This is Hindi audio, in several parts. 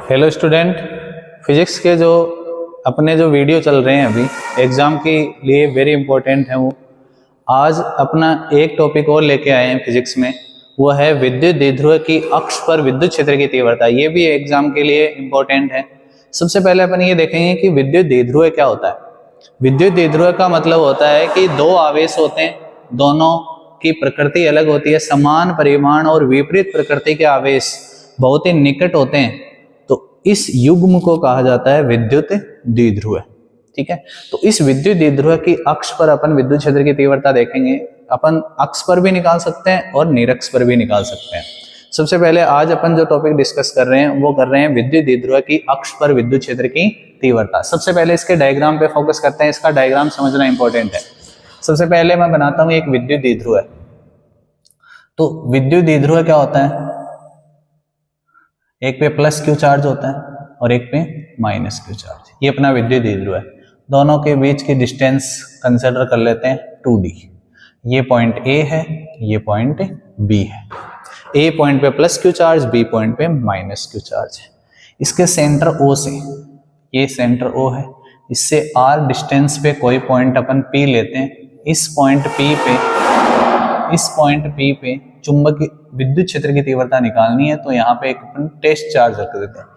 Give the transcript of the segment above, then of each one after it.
हेलो स्टूडेंट, फिजिक्स के जो अपने जो वीडियो चल रहे हैं अभी एग्ज़ाम के लिए वेरी इंपॉर्टेंट है वो आज अपना एक टॉपिक और लेके आए हैं फिजिक्स में। वो है विद्युत द्विध्रुव की अक्ष पर विद्युत क्षेत्र की तीव्रता। ये भी एग्जाम के लिए इंपॉर्टेंट है। सबसे पहले अपन ये देखेंगे कि विद्युत द्विध्रुव क्या होता है। विद्युत द्विध्रुव का मतलब होता है कि दो आवेश होते हैं, दोनों की प्रकृति अलग होती है, समान परिमाण और विपरीत प्रकृति के आवेश बहुत ही निकट होते हैं, तो इस युग्म को कहा जाता है विद्युत द्विध्रुव। ठीक है, तो इस विद्युत द्विध्रुव की अक्ष पर अपन विद्युत क्षेत्र की तीव्रता देखेंगे। अपन अक्ष पर भी निकाल सकते हैं और निरक्ष पर भी निकाल सकते हैं। सबसे पहले आज अपन जो टॉपिक डिस्कस कर रहे हैं वो कर रहे हैं विद्युत द्विध्रुव की अक्ष पर विद्युत क्षेत्र की तीव्रता। सबसे पहले इसके डायग्राम पे फोकस करते हैं। इसका डायग्राम समझना इंपॉर्टेंट है। सबसे पहले मैं बनाता हूं एक विद्युत द्विध्रुव है। तो विद्युत द्विध्रुव क्या होता है, एक पे प्लस क्यू चार्ज होता है और एक पे माइनस क्यू चार्ज। ये अपना विद्युत द्विध्रुव है। दोनों के बीच की डिस्टेंस कंसिडर कर लेते हैं 2d। ये पॉइंट A है, ये पॉइंट B है। A पॉइंट पे plus Q charge, B point पे माइनस क्यू चार्ज है। इसके सेंटर O से, ये सेंटर O है, इससे R डिस्टेंस पे कोई पॉइंट अपन P लेते हैं। इस पॉइंट P पे चुंबकीय विद्युत क्षेत्र की तीव्रता निकालनी है, तो यहाँ पे एक अपन टेस्ट चार्ज रख देते हैं।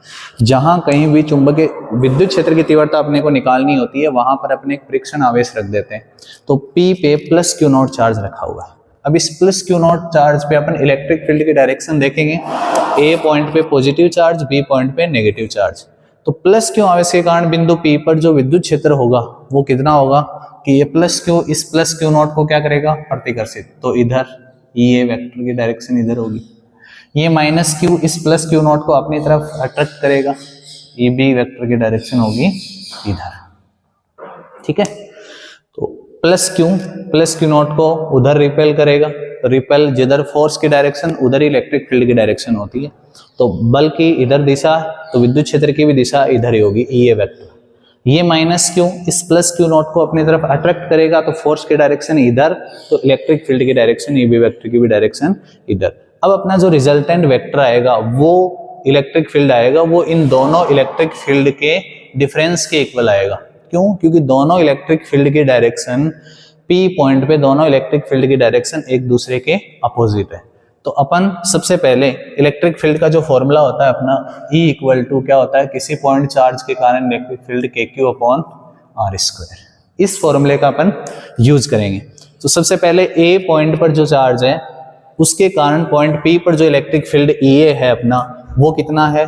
जहां कहीं भी चुंबकीय विद्युत क्षेत्र की तीव्रता अपने को निकालनी होती है वहां पर अपने एक फ्रिक्शन आवेश रख देते हैं। तो P पे प्लस क्यू नॉट चार्ज रखा हुआ है। अब इस प्लस क्यू नॉट चार्ज पे अपन इलेक्ट्रिक फील्ड की डायरेक्शन देखेंगे। A पॉइंट पे पॉजिटिव चार्ज, B पॉइंट पे नेगेटिव चार्ज। तो प्लस क्यू आवेश के कारण बिंदु P पर जो विद्युत क्षेत्र होगा वो कितना होगा कि ये प्लस क्यू इस प्लस क्यू नॉट को क्या करेगा, प्रतिकर्षित। तो इधर ये वेक्टर की डायरेक्शन इधर होगी। ये माइनस क्यू इस प्लस क्यू नॉट को अपनी तरफ अट्रैक्ट करेगा। ये भी वेक्टर की डायरेक्शन होगी इधर। ठीक है, तो प्लस क्यू नॉट को उधर रिपेल करेगा। तो रिपेल जिधर फोर्स की डायरेक्शन उधर ही इलेक्ट्रिक फील्ड की डायरेक्शन होती है। तो बल की इधर दिशा, तो विद्युत क्षेत्र की भी दिशा इधर ही होगी, ये वेक्टर। ये माइनस क्यू इस प्लस क्यू नॉट को अपनी तरफ अट्रैक्ट करेगा, तो फोर्स की डायरेक्शन इधर, तो इलेक्ट्रिक फील्ड की डायरेक्शन, ये भी वेक्टर की भी डायरेक्शन इधर। अब अपना जो रिजल्टेंट वेक्टर आएगा वो इलेक्ट्रिक फील्ड आएगा, वो इन दोनों इलेक्ट्रिक फील्ड के डिफरेंस के इक्वल आएगा। क्यों? क्योंकि दोनों इलेक्ट्रिक फील्ड की डायरेक्शन P पॉइंट पे, दोनों इलेक्ट्रिक फील्ड की डायरेक्शन एक दूसरे के अपोजिट है। तो अपन सबसे पहले इलेक्ट्रिक फील्ड का जो फॉर्मूला होता है अपना E इक्वल टू क्या होता है, किसी पॉइंट चार्ज के कारण electric field KQ upon R²। इस फॉर्मूले का अपन यूज करेंगे। तो सबसे पहले A पॉइंट पर जो चार्ज है उसके कारण पॉइंट P पर जो इलेक्ट्रिक फील्ड EA है अपना, वो कितना है,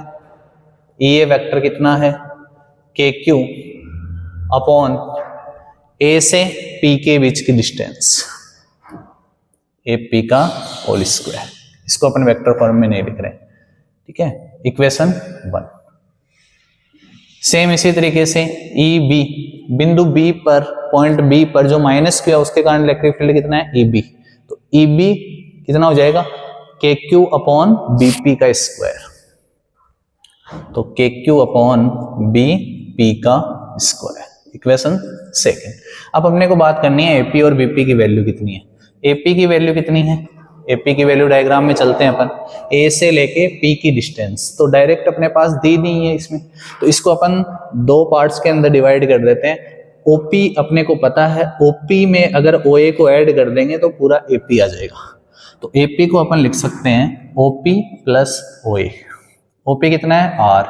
EA वेक्टर कितना है, KQ अपॉन A से P के बीच की डिस्टेंस, AP का होल स्क्वायर। इसको अपन वेक्टर फॉर्म में नहीं लिख रहे। ठीक है, इक्वेशन 1। सेम इसी तरीके से EB, बिंदु B पर, पॉइंट B पर जो माइनस क्यू है उसके कारण इलेक्ट्रिक फील्ड कितना है, EB। तो EB कितना हो जाएगा, KQ अपॉन BP का स्क्वायर। तो KQ अपॉन BP का स्क्वायर, इक्वेशन 2। अब अपने को बात करनी है AP और BP की वैल्यू कितनी है। AP की वैल्यू कितनी है, AP की वैल्यू डायग्राम में चलते हैं अपन। A से लेके P की डिस्टेंस तो डायरेक्ट अपने पास दी नहीं है इसमें, तो इसको अपन दो पार्ट्स के अंदर डिवाइड कर देते हैं। OP अपने को पता है, OP में अगर OA को ऐड कर देंगे तो पूरा AP आ जाएगा। तो AP को अपन लिख सकते हैं OP प्लस OA। OP कितना है, R।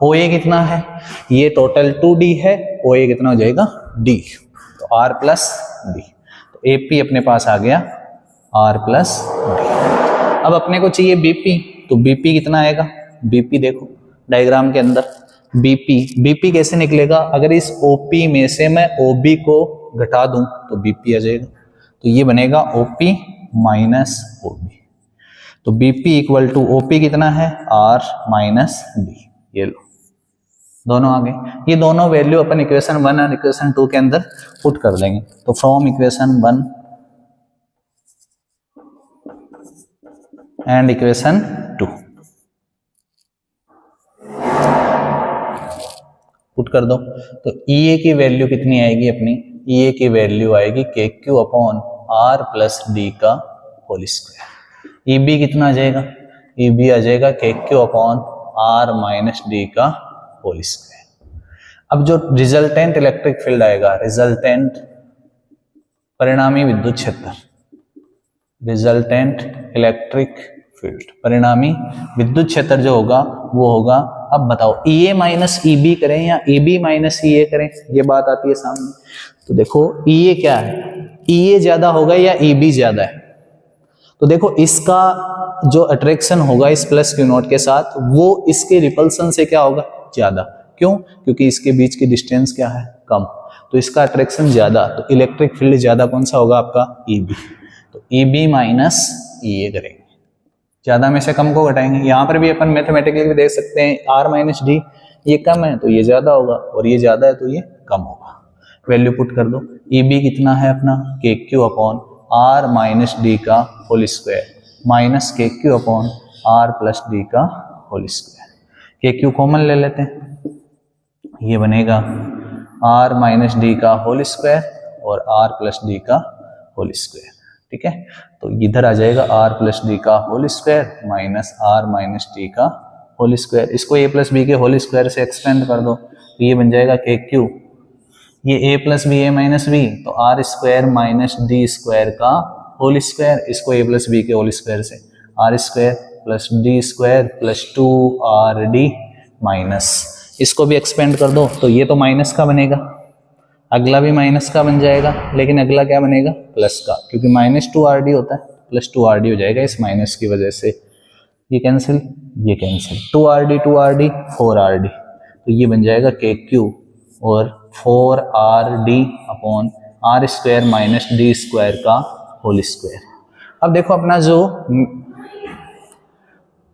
OA कितना है, ये टोटल 2D है, OA कितना हो जाएगा, D। तो R प्लस D। तो AP अपने पास आ गया R प्लस D। अब अपने को चाहिए BP, तो BP कितना आएगा, BP देखो डायग्राम के अंदर BP कैसे निकलेगा, अगर इस OP में से मैं OB को घटा दूं तो BP आ जाएगा। तो ये बनेगा OP माइनस OB। तो BP इक्वल टू OP कितना है, R माइनस D। ये लो दोनों आ गए। ये दोनों वैल्यू अपन इक्वेशन 1 और इक्वेशन 2 के अंदर पुट कर देंगे। तो from equation 1 and equation 2 put कर दो। तो EA की वैल्यू कितनी आएगी अपनी, EA की वैल्यू आएगी KQ upon R plus D का होल स्क्वायर। EB कितना आ जाएगा, EB आ जाएगा KQ upon R minus D का होल स्क्वायर। अब जो रिजल्टेंट इलेक्ट्रिक फील्ड आएगा, रिजल्टेंट परिणामी विद्युत क्षेत्र, रिजल्टेंट इलेक्ट्रिक फील्ड, परिणामी विद्युत क्षेत्र जो होगा वो होगा, अब बताओ EA माइनस EB करें या EB माइनस EA करें, ये बात आती है सामने। तो देखो EA क्या है, EA ज्यादा होगा या EB ज्यादा है? तो देखो इसका जो अट्रैक्शन होगा इस प्लस क्यू नॉट के साथ वो इसके रिपल्सन से क्या होगा, ज्यादा। क्यों? क्योंकि इसके बीच की डिस्टेंस क्या है, कम, तो इसका अट्रैक्शन ज्यादा, तो इलेक्ट्रिक फील्ड ज्यादा कौन सा होगा आपका, EB। तो EB माइनस EA करेंगे, ज्यादा में से कम को घटाएंगे। यहाँ पर भी अपन मैथमेटिकली भी देख सकते हैं, R माइनस डी ये कम है तो ये ज्यादा होगा, और ये ज्यादा है तो ये कम होगा। वैल्यू पुट कर दो, EB कितना है अपना KQ upon R minus D का whole square minus KQ upon R plus D का होल स्क्वायर। KQ कॉमन ले लेते हैं, ये बनेगा R माइनस डी का होल स्क्वायर और R प्लस डी का होल स्क्वायर, ठीक है। तो इधर आ जाएगा R प्लस डी का whole square minus R minus D का होल स्क्वायर। इसको A प्लस बी के होल स्क्वायर से एक्सपेंड कर दो तो ये बन जाएगा KQ, ये A plus B A minus B, तो R square minus D square का होल स्क्वायर, इसको A प्लस बी के होल स्क्वायर से R square plus D square plus 2RD minus, इसको भी एक्सपेंड कर दो तो ये तो माइनस का बनेगा, अगला भी माइनस का बन जाएगा, लेकिन अगला क्या बनेगा, प्लस का, क्योंकि माइनस 2RD होता है, प्लस 2RD हो जाएगा इस माइनस की वजह से। ये कैंसिल, ये कैंसिल, 2RD 4RD, तो ये बन जाएगा KQ और 4RD upon R square minus D square का होल स्क्वायर। अब देखो अपना जो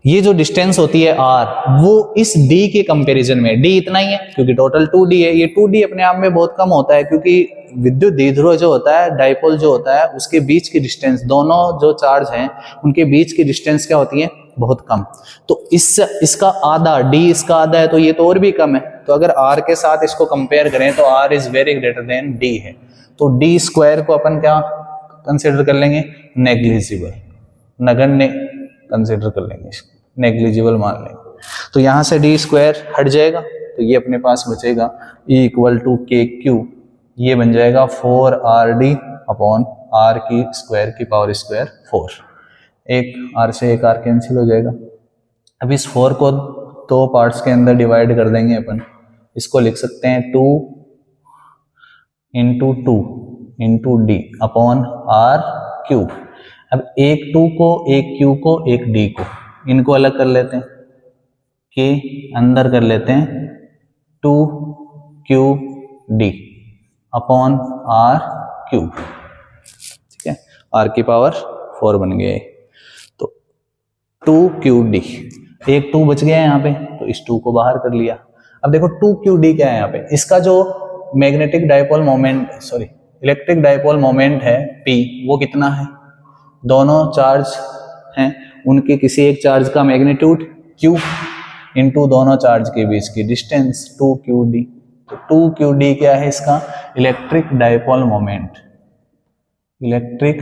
ये जो डिस्टेंस होती है R, वो इस D के कंपैरिजन में, D इतना ही है क्योंकि टोटल 2D है, ये 2D अपने आप में बहुत कम होता है क्योंकि विद्युत द्विध्रुव जो होता है, डाइपोल जो होता है, उसके बीच की डिस्टेंस, दोनों जो चार्ज हैं उनके बीच की डिस्टेंस क्या होती है, बहुत कम। तो इसका आधा, D इसका आधा है तो ये तो और भी कम है, तो अगर R के साथ इसको कंपेयर करें तो R is very greater than D है, तो D स्क्वायर को अपन क्या कंसिडर कर लेंगे, नेग्लिजिबल, नगण्य कंसिडर कर लेंगे, इसको नेग्लिजिबल मान लेंगे। तो यहां से डी स्क्वायर हट जाएगा तो ये अपने पास बचेगा E इक्वल टू KQ, ये बन जाएगा 4RD अपॉन R की स्क्वायर की पावर स्क्वायर 4, एक R से एक R कैंसिल हो जाएगा। अब इस 4 को दो पार्ट्स के अंदर डिवाइड कर देंगे अपन, इसको लिख सकते हैं 2 into 2 into D upon R cube. अब एक 2 को, एक Q को, एक D को, इनको अलग कर लेते हैं, के अंदर कर लेते हैं 2QD अपॉन R क्यूब, ठीक है, R की पावर 4 बन गया है, तो 2QD, एक 2 बच गया है यहाँ पे तो इस 2 को बाहर कर लिया। अब देखो 2QD क्या है यहाँ पे, इसका जो magnetic dipole moment, sorry electric dipole moment है P, वो कितना है, दोनों चार्ज हैं उनके किसी एक चार्ज का मैग्नीट्यूड Q इंटू दोनों चार्ज के बीच की डिस्टेंस 2QD। तो 2QD क्या है इसका, electric dipole moment, electric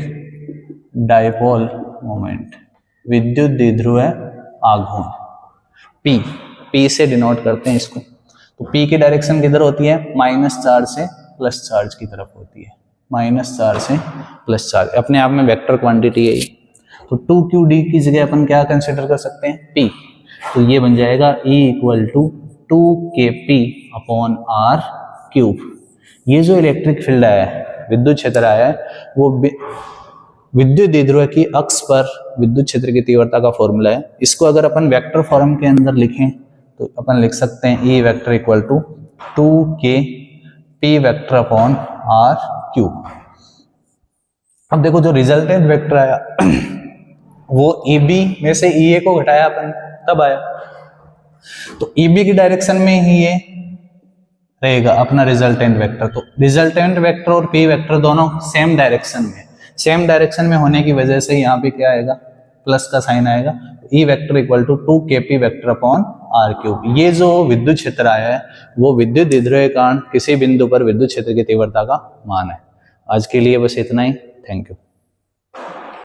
dipole moment, विद्युत द्विध्रुव आघूर्ण P से डिनोट करते हैं इसको। तो P की डायरेक्शन किधर होती है, माइनस चार्ज से प्लस चार्ज की तरफ होती है, माइनस चार्ज से प्लस चार्ज, अपने आप में वेक्टर क्वांटिटी है ये। तो 2QD की जगह अपन क्या कंसिडर कर सकते हैं, P, तो ये बन जाएगा E equal to 2KP upon R cube. ये जो इलेक्ट्रिक फील्ड आया है, विद्युत क्षेत्र आया है, वो विद्युत द्विध्रुव की अक्ष पर विद्युत क्षेत्र की तीव्रता का फॉर्मूला है। इसको अगर अपन वेक्टर फॉर्म के अंदर लिखें तो अपन लिख सकते हैं E vector equal to 2KP vector upon R cube. अब देखो जो रिजल्टेंट वेक्टर आया वो EB में से EA को घटाया अपन तब आया, तो EB की डायरेक्शन में ही ये रहेगा अपना रिजल्टेंट वेक्टर। तो रिजल्टेंट वेक्टर और P वेक्टर दोनों सेम डायरेक्शन में, सेम डायरेक्शन में होने की वजह से यहाँ पे क्या आएगा, प्लस का साइन आएगा। E vector equal to 2KP vector upon R cube. ये जो विद्युत क्षेत्र आया है वो विद्युत द्विध्रुव के कारण किसी बिंदु पर विद्युत क्षेत्र की तीव्रता का मान है। आज के लिए बस इतना ही, थैंक यू।